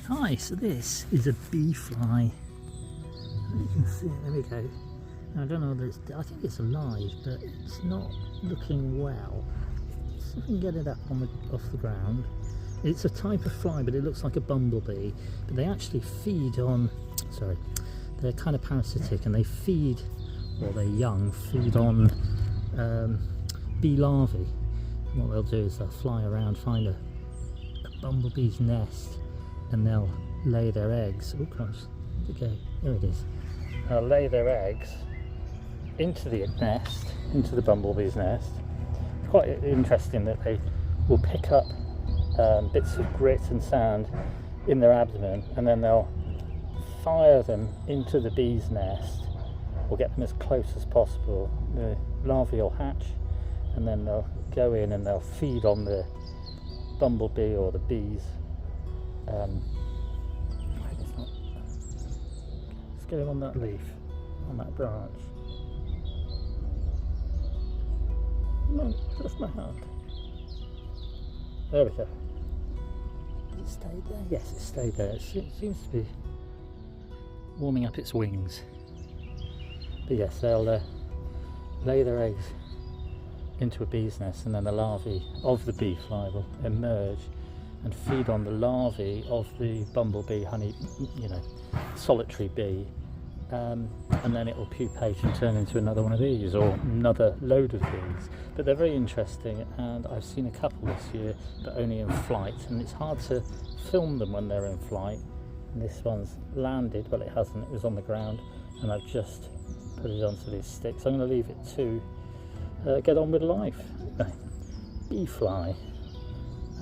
Hi, so this is a bee fly. You can see it, there we go. Now, I don't know whether it's, I think it's alive, but it's not looking well. See if we can get it up on off the ground. It's a type of fly, but it looks like a bumblebee. But they actually feed on, they're kind of parasitic, and they feed, or their young feed on bee larvae. And what they'll do is they'll fly around, find a bumblebee's nest, and they'll lay their eggs. Oh gosh, where'd it go? There it is. They'll lay their eggs into the nest, into the bumblebee's nest. It's quite interesting that they will pick up bits of grit and sand in their abdomen, and then they'll fire them into the bee's nest, or get them as close as possible. The larvae will hatch, and then they'll go in and they'll feed on the bumblebee or the bees. Let's get him on that leaf, on that branch. Come on, just my hand. There we go. Has it stayed there? Yes, it stayed there. It seems to be warming up its wings. But yes, they'll lay their eggs into a bee's nest, and then the larvae of the bee fly will emerge and feed on the larvae of the bumblebee, honey, solitary bee, and then it will pupate and turn into another one of these, or another load of these. But they're very interesting, and I've seen a couple this year, but only in flight, and it's hard to film them when they're in flight. And this one's landed, well, it hasn't, it was on the ground, and I've just put it onto these sticks. I'm going to leave it to get on with life. Bee fly.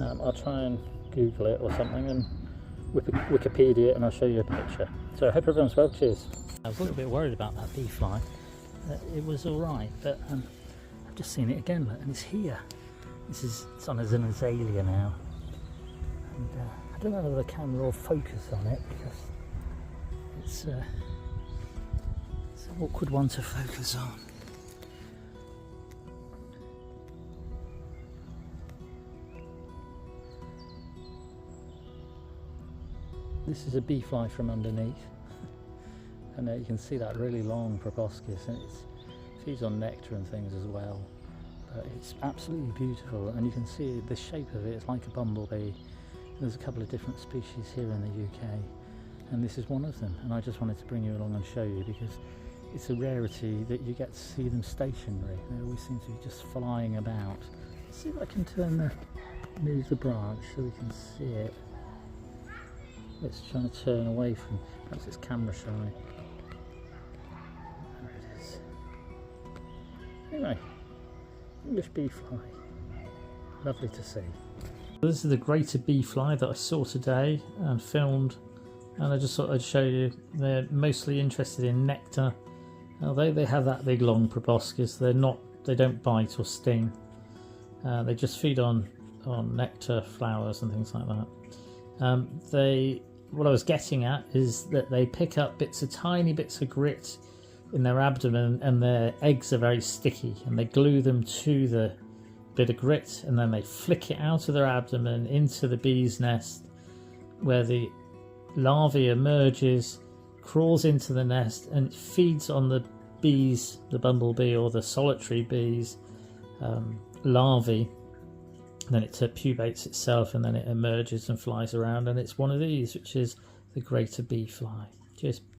I'll try and Google it or something and Wikipedia it, and I'll show you a picture. So I hope everyone's well. Cheers. I was a little bit worried about that bee fly. It was alright, but I've just seen it again, and it's here. It's on as an azalea now. And I don't know whether the camera will focus on it, because it's an awkward one to focus on. This is a bee fly from underneath, and you can see that really long proboscis, and it feeds on nectar and things as well. But it's absolutely beautiful, and you can see the shape of it. It's like a bumblebee. There's a couple of different species here in the UK, and this is one of them. And I just wanted to bring you along and show you, because it's a rarity that you get to see them stationary. They always seem to be just flying about. Let's see if I can move the branch so we can see it. It's trying to turn away from, perhaps it's camera shy. There it is. Anyway, English bee fly. Lovely to see. This is the greater bee fly that I saw today and filmed, and I just thought I'd show you. They're mostly interested in nectar. Although they have that big long proboscis, they don't bite or sting. They just feed on nectar, flowers and things like that. What I was getting at is that they pick up tiny bits of grit in their abdomen, and their eggs are very sticky, and they glue them to the bit of grit, and then they flick it out of their abdomen into the bee's nest, where the larvae emerges, crawls into the nest, and feeds on the bees, the bumblebee or the solitary bees larvae. And then it pupates itself, and then it emerges and flies around, and it's one of these, which is the greater bee fly. Cheers.